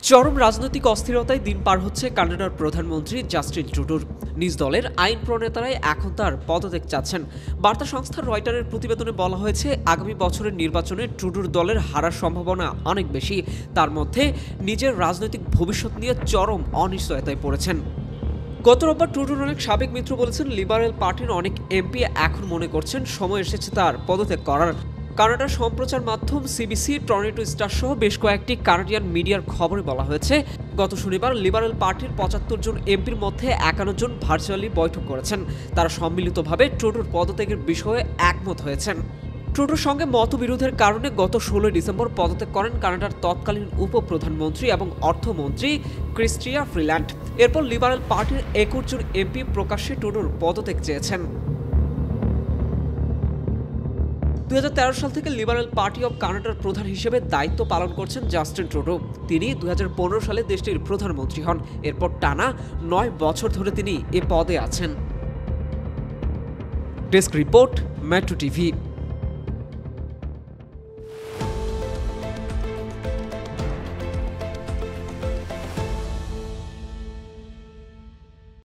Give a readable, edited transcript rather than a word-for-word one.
চরম রাজনৈতিক অস্থিরতায় দিন পার হচ্ছে কানাডার প্রধানমন্ত্রী জাস্টিন ট্রুডোর। নিজ দলের আইন প্রণেতারাই এখন তার পদত্যাগ চাচ্ছেন। বার্তা সংস্থা রয়টারের প্রতিবেদনে বলা হয়েছে, আগামী বছরের নির্বাচনে ট্রুডোর দলের হারার সম্ভাবনা অনেক বেশি। তার মধ্যে নিজের রাজনৈতিক ভবিষ্যৎ নিয়ে চরম অনিশ্চয়তায় পড়েছেন। গত রোববার ট্রুডোর অনেক সাবেক মিত্র বলেছেন, লিবারেল পার্টির অনেক এমপি এখন মনে করছেন সময় এসেছে তার পদত্যাগ করার। কানাডার সম্প্রচার মাধ্যম সিবিসি, টরন্টো স্টার সহ বেশ কয়েকটি কানাডিয়ান মিডিয়ার খবরে বলা হয়েছে, গত শনিবার লিবারেল পার্টির ৭৫ জন এমপির মধ্যে ৫১ জন ভার্চুয়ালি বৈঠক করেছেন। তারা সম্মিলিতভাবে ট্রুডোর পদত্যাগের বিষয়ে একমত হয়েছেন। ট্রুডোর সঙ্গে মতবিরোধের কারণে গত ১৬ ডিসেম্বর পদত্যাগ করেন কানাডার তৎকালীন উপপ্রধানমন্ত্রী এবং অর্থমন্ত্রী ক্রিস্টিয়া ফ্রিল্যান্ড। এরপর লিবারেল পার্টির ২১ জন এমপি প্রকাশ্যে ট্রুডোর পদত্যাগ চেয়েছেন। ২০১৩ সাল থেকে লিবারেল পার্টি অব কানাডার প্রধান হিসেবে দায়িত্ব পালন করছেন জাস্টিন ট্রুডো। তিনি ২০১৫ সালে দেশটির প্রধানমন্ত্রী হন। এরপর টানা ৯ বছর ধরে তিনি এ পদে আছেন। Desk report, metro TV.